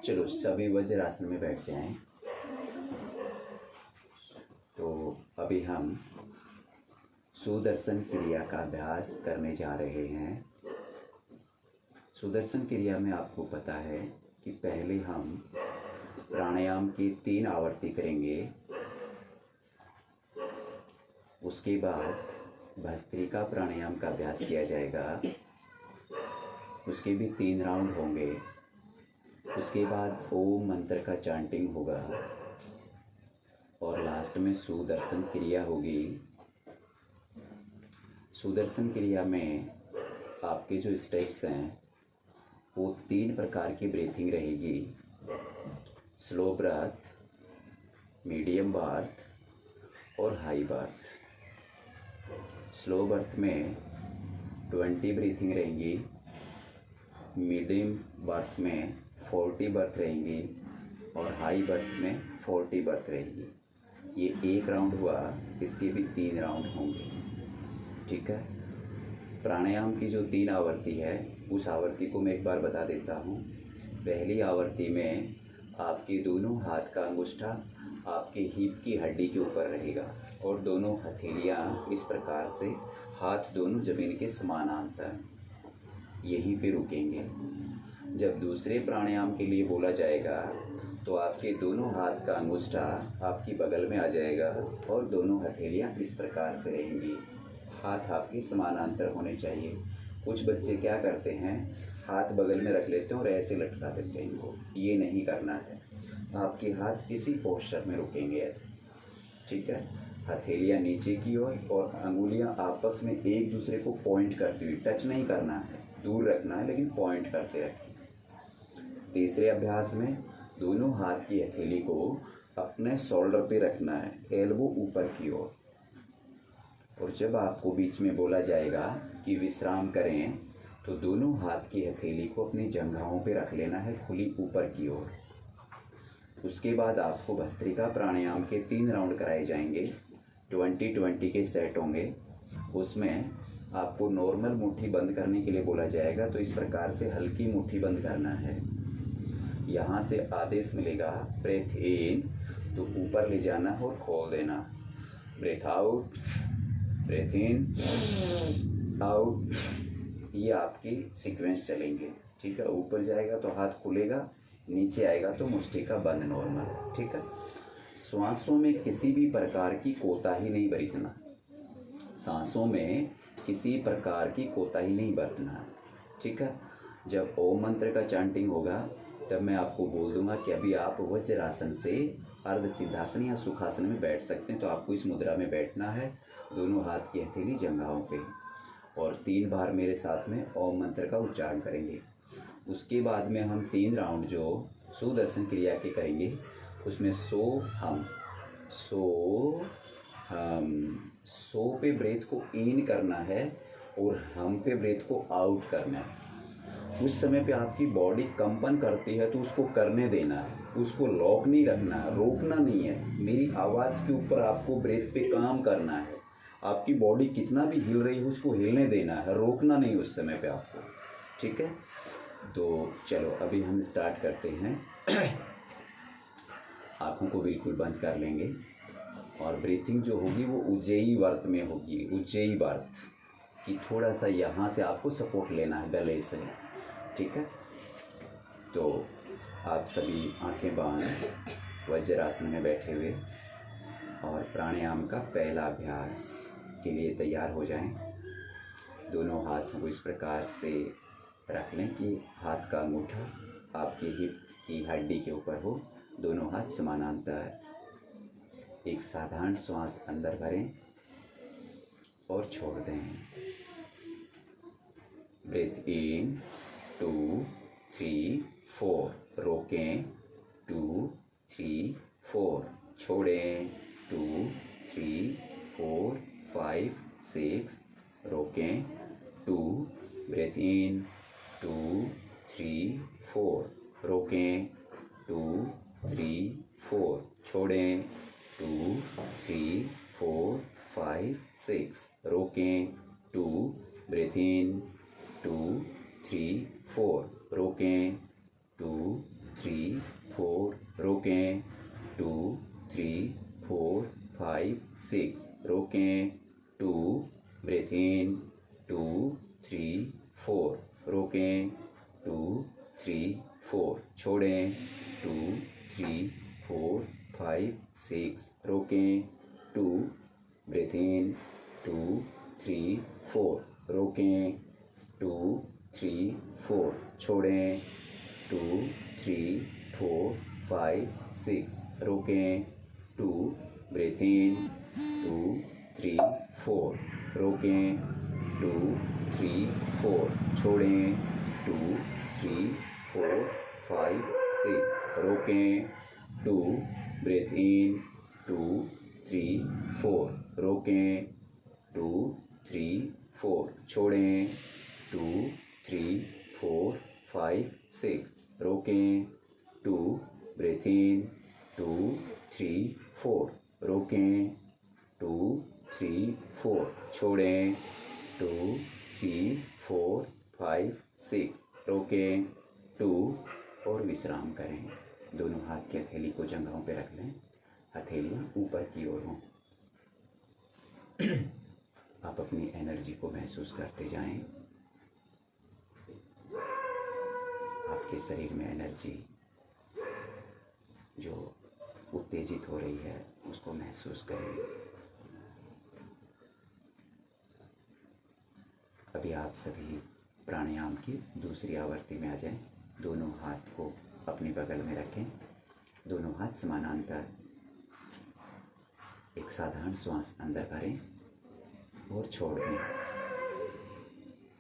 चलो सभी वज्रासन में बैठ जाएं। तो अभी हम सुदर्शन क्रिया का अभ्यास करने जा रहे हैं। सुदर्शन क्रिया में आपको पता है कि पहले हम प्राणायाम की 3 आवर्ती करेंगे, उसके बाद भस्त्रिका प्राणायाम का अभ्यास किया जाएगा, उसके भी 3 राउंड होंगे। उसके बाद ओम मंत्र का चांटिंग होगा और लास्ट में सुदर्शन क्रिया होगी। सुदर्शन क्रिया में आपके जो स्टेप्स हैं वो 3 प्रकार की ब्रीथिंग रहेगी। स्लो ब्रेथ, मीडियम बर्थ और हाई बर्थ। स्लो बर्थ में 20 ब्रीथिंग रहेंगी, मीडियम बर्थ में 40 बर्थ रहेंगी और हाई बर्थ में 40 बर्थ रहेंगी। ये 1 राउंड हुआ, इसके भी 3 राउंड होंगे। ठीक है। प्राणायाम की जो 3 आवर्ती है उस आवर्ती को मैं एक बार बता देता हूँ। पहली आवर्ती में आपके दोनों हाथ का अंगूठा आपके हिप की हड्डी के ऊपर रहेगा और दोनों हथेलियाँ इस प्रकार से हाथ दोनों जमीन के समानांतर यहीं पे रुकेंगे। जब दूसरे प्राणायाम के लिए बोला जाएगा तो आपके दोनों हाथ का अंगूठा आपकी बगल में आ जाएगा और दोनों हथेलियाँ इस प्रकार से रहेंगी। हाथ आपके समानांतर होने चाहिए। कुछ बच्चे क्या करते हैं, हाथ बगल में रख लेते हैं और ऐसे लटका देते हैं इनको। ये नहीं करना है। आपके हाथ इसी पोस्चर में रुकेंगे ऐसे। ठीक है। हथेलियाँ नीचे की ओर और अंगुलियाँ आपस में एक दूसरे को पॉइंट करती हुई, टच नहीं करना है, दूर रखना है लेकिन पॉइंट करते रखें। तीसरे अभ्यास में दोनों हाथ की हथेली को अपने शोल्डर पे रखना है, एल्बो ऊपर की ओर। और जब आपको बीच में बोला जाएगा कि विश्राम करें तो दोनों हाथ की हथेली को अपनी जंघाओं पे रख लेना है, खुली ऊपर की ओर। उसके बाद आपको भस्त्रिका प्राणायाम के 3 राउंड कराए जाएंगे। 20-20 के सेट होंगे। उसमें आपको नॉर्मल मुट्ठी बंद करने के लिए बोला जाएगा, तो इस प्रकार से हल्की मुट्ठी बंद करना है। यहाँ से आदेश मिलेगा ब्रेथ इन, तो ऊपर ले जाना और खोल देना। Breath out, breath in, out. ये आपकी सीक्वेंस चलेंगे। ठीक है। ऊपर जाएगा तो हाथ खुलेगा, नीचे आएगा तो मुट्ठी का बंद नॉर्मल। ठीक है। श्वासों में किसी भी प्रकार की कोताही नहीं बरतना। सांसों में किसी प्रकार की कोताही नहीं बरतना। ठीक है। जब ओम मंत्र का चांटिंग होगा तब मैं आपको बोल दूंगा कि अभी आप वज्रासन से अर्ध सिद्धासन या सुखासन में बैठ सकते हैं, तो आपको इस मुद्रा में बैठना है, दोनों हाथ की हथेली जंघाओं पे, और 3 बार मेरे साथ में ओम मंत्र का उच्चारण करेंगे। उसके बाद में हम 3 राउंड जो सुदर्शन क्रिया के करेंगे, उसमें सो पे ब्रेथ को इन करना है और हम पे ब्रेथ को आउट करना है। उस समय पे आपकी बॉडी कंपन करती है तो उसको करने देना है, उसको लॉक नहीं रखना है, रोकना नहीं है। मेरी आवाज़ के ऊपर आपको ब्रेथ पे काम करना है। आपकी बॉडी कितना भी हिल रही है उसको हिलने देना है, रोकना नहीं उस समय पे आपको। ठीक है। तो चलो अभी हम स्टार्ट करते हैं। आँखों को बिल्कुल बंद कर लेंगे और ब्रीथिंग जो होगी वो उज्जयी वर्त में होगी। उज्जयी वर्त कि थोड़ा सा यहाँ से आपको सपोर्ट लेना है गले से। ठीक है। तो आप सभी आंखें बांध वज्रासन में बैठे हुए और प्राणायाम का पहला अभ्यास के लिए तैयार हो जाएं। दोनों हाथों को इस प्रकार से रख लें कि हाथ का अंगूठा आपकी हिप की हड्डी के ऊपर हो, दोनों हाथ समानांतर। एक साधारण श्वास अंदर भरें और छोड़ दें। ब्रेथ इन 2 3 4, रोकें 2 3 4, छोड़ें 2 3 4 5 6, रोकें 2, ब्रेथ इन 2 3 4, रोकें 2 3 4, छोड़ें 2 3 4 5 6, रोकें 2, ब्रेथ इन 2 3 4, रोकें, 2 3 4 रोकें, 2 3 4 5 6 रोकें, 2 ब्रेथ इन, 2 3 4 रोकें, 2 3 4 छोड़ें, 2 3 4 5 6 रोकें, 2 ब्रेथ इन, 2 3 4 रोकें, 2 3 4 छोड़ें, 2 3 4 5 6 रोकें, 2 ब्रेथ इन, 2 3 4 रोकें, 2 3 4 छोड़ें, 2 3 4 5 6 रोकें, 2 ब्रेथ इन, 2 3 4 रोकें, 2 3 4 छोड़ें, 2 3 4 5 6 रोकें, 2 ब्रेथ इन, 2 3 4 रोकें, 2 3 4 छोड़ें, 2 3 4 5 6 रोकें, 2 और विश्राम करें। दोनों हाथ की हथेली को जंघों पे रख लें, हथेलियाँ ऊपर की ओर हों। आप अपनी एनर्जी को महसूस करते जाएं। आपके शरीर में एनर्जी जो उत्तेजित हो रही है उसको महसूस करें। अभी आप सभी प्राणायाम की दूसरी आवृत्ति में आ जाएं। दोनों हाथ को अपने बगल में रखें, दोनों हाथ समानांतर। एक साधारण श्वास अंदर भरें और छोड़ दें।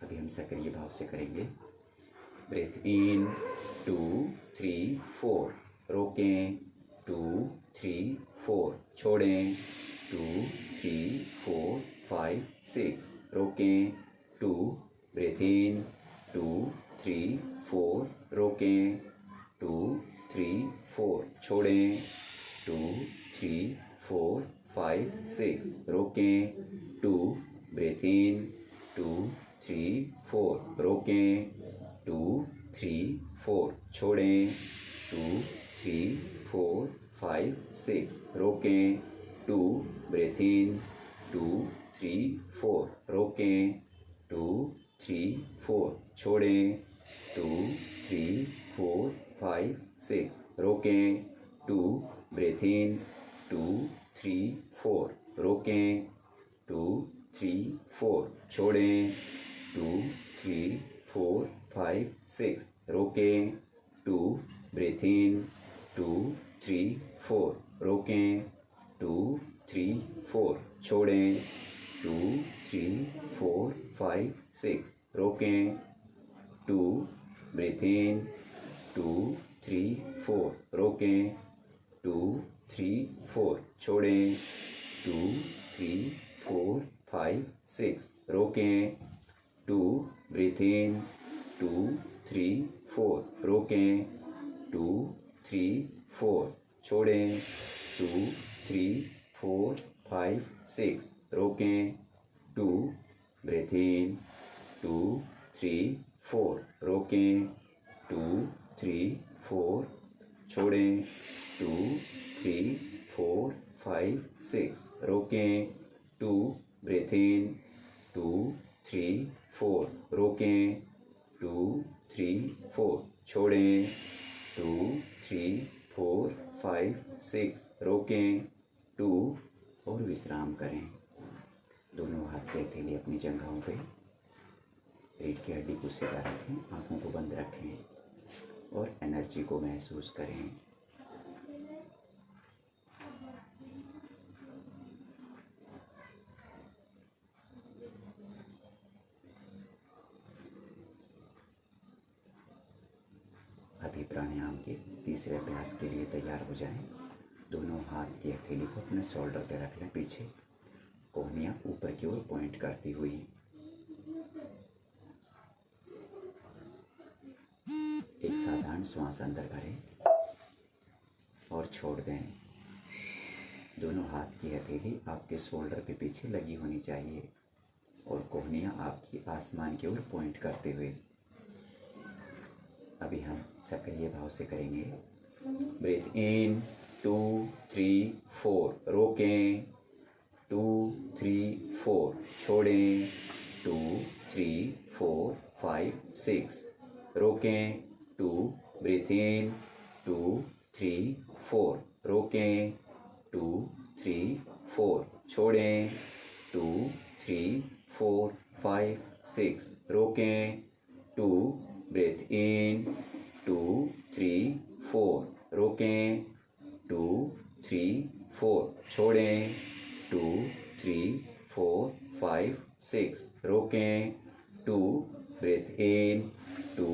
अभी हम सक्रिय भाव से करेंगे। ब्रेथ इन, 2 3 4 रोकें, 2 3 4 छोड़ें, 2 3 4 5 6 रोकें, 2 ब्रेथ इन, 2 3 4 रोकें, 2 3 4 छोड़ें, 2 3 4 5 6 रोकें, 2 ब्रेथ इन, 2 3 4 रोकें, 2 3 4 छोड़ें, 2 3 4 5 6 रोकें, 2 ब्रेथ इन, 2 3 4 रोकें, 2 3 4 छोड़ें, 2 3 4 5 6 रोकें, 2 ब्रेथ इन, 2 3 4 रोकें, 2 3 4 छोड़ें, 2 3 4 5 6 रोकें, 2 ब्रेथ इन, 2 3 4 रोकें, 2 3 4 छोड़ें, 2 3 4 5 6 रोकें, 2 ब्रेथ इन, 2 3 4 रोकें, 2 3 4 छोड़ें, 2 3 4 5 6 रोकें, 2 ब्रेथ इन, 2 3 4 रोकें, 2 3 4 छोड़ें, 2 3 4 5 6 रोकें, 2 ब्रेथ इन, 2 3 4 रोकें, 2 3 4 छोड़ें, 2 3 4 5 6 रोकें, 2 ब्रेथ इन, 2 3 4 रोकें, 2 3 4 छोड़ें, 2 3 4 5 6 रोकें, 2 और विश्राम करें। दोनों हाथ की हथेली अपनी जंघों पे, रीढ़ की हड्डी को सीधा रखें, आंखों को बंद रखें और एनर्जी को महसूस करें। अभी प्राणायाम के तीसरे अभ्यास के लिए तैयार हो जाएं। दोनों हाथ की हथेली को अपने शोल्डर पे रख लें, पीछे कोहनियाँ ऊपर की ओर पॉइंट करती हुई। एक साधारण श्वास अंदर भरें और छोड़ दें। दोनों हाथ की हथेली आपके शोल्डर पे पीछे लगी होनी चाहिए और कोहनियाँ आपकी आसमान की ओर पॉइंट करते हुए। अभी हम सक्रिय भाव से करेंगे। ब्रीथ इन 2 3 4, रोकें 2 3 4, छोड़ें 2 3 4 5 6, रोकें 2, ब्रीथ इन 2 3 4, रोकें 2 3 4, छोड़ें 2 3 4 5 6, रोकें 2, ब्रीथ इन 2 3 4, रोकें 2 3 4, छोड़ें 2 3 4 5 6, रोकें 2, ब्रीथ इन 2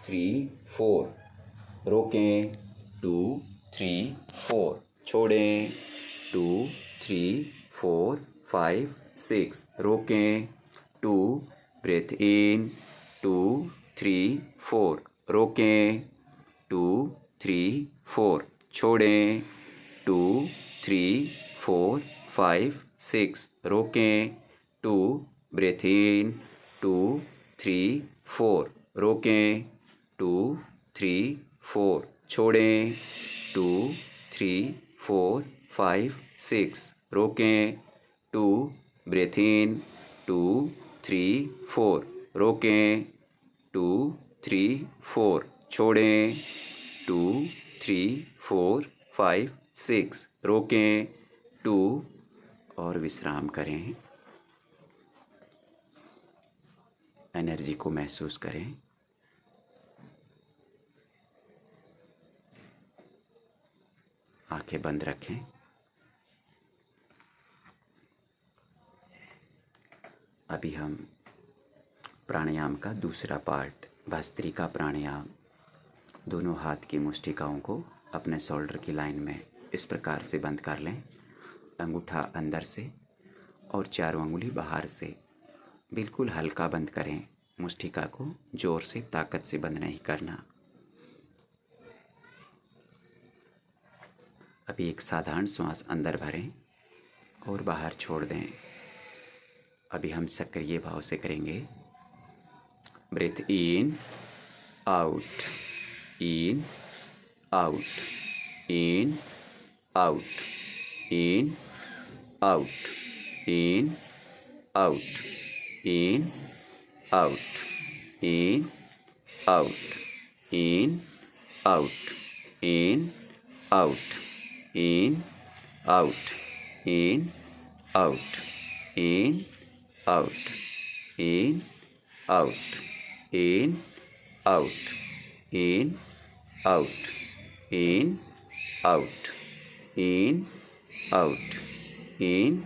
3 4, रोकें 2 3 4, छोड़ें 2 3 4 5 6, रोकें 2, ब्रीथ इन 2 3 4, रोकें 2 3 4, छोड़ें 2 3 4 5 6, रोकें 2, ब्रीथ इन 2 3 4, रोकें 2 3 4, छोड़ें 2 3 4 5 6, रोकें 2, ब्रीथ इन 2 3 4, रोकें 2 3 4, छोड़ें 2 3 4 5 6, रोकें 2 और विश्राम करें। एनर्जी को महसूस करें। आंखें बंद रखें। अभी हम प्राणायाम का दूसरा पार्ट भस्त्रिका प्राणायाम, दोनों हाथ की मुष्टिकाओं को अपने शोल्डर की लाइन में इस प्रकार से बंद कर लें। अंगूठा अंदर से और चारों अंगुली बाहर से बिल्कुल हल्का बंद करें। मुष्टिका को जोर से ताकत से बंद नहीं करना। अभी एक साधारण श्वास अंदर भरें और बाहर छोड़ दें। अभी हम सक्रिय भाव से करेंगे। Breathe in out, in out, in out, in out, in out, in out, in out, in out, in out, in out, in out, in out, in out, in out, in out, in out, in out, in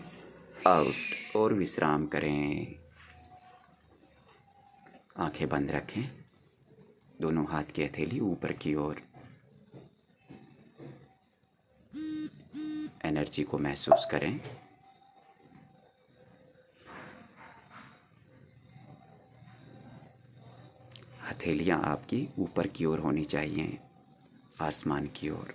out और विश्राम करें। आंखें बंद रखें। दोनों हाथ की हथेली ऊपर की ओर। एनर्जी को महसूस करें। हथेलियां आपकी ऊपर की ओर होनी चाहिए, आसमान की ओर।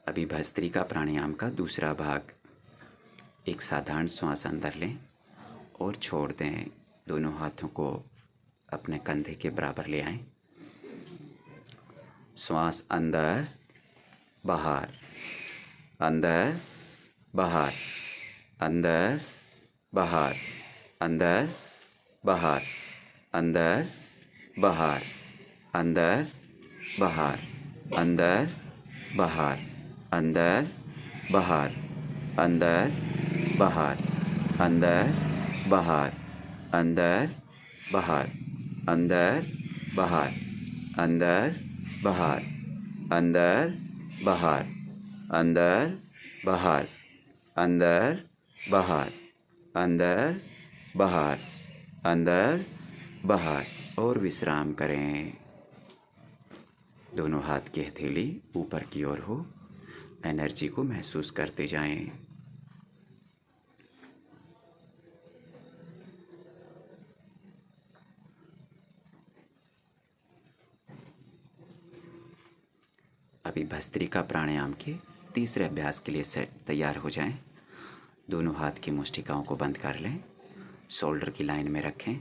अभी भस्त्रिका प्राणायाम का दूसरा भाग। एक साधारण श्वास अंदर लें और छोड़ दें। दोनों हाथों को अपने कंधे के बराबर ले आएं। श्वास अंदर बाहर, अंदर बाहर, अंदर बाहर, अंदर बाहर, अंदर बाहर, अंदर बाहर, अंदर बाहर, अंदर बाहर, अंदर बाहर, अंदर बाहर, अंदर बाहर, अंदर बाहर, अंदर बाहर, अंदर बाहर, अंदर बाहर, अंदर बाहर, अंदर बाहर, अंदर बाहर और विश्राम करें। दोनों हाथ की हथेली ऊपर की ओर हो। एनर्जी को महसूस करते जाएं। अभी भस्त्रिका प्राणायाम के तीसरे अभ्यास के लिए तैयार हो जाएं। दोनों हाथ की मुष्टिकाओं को बंद कर लें। शोल्डर की लाइन में रखें।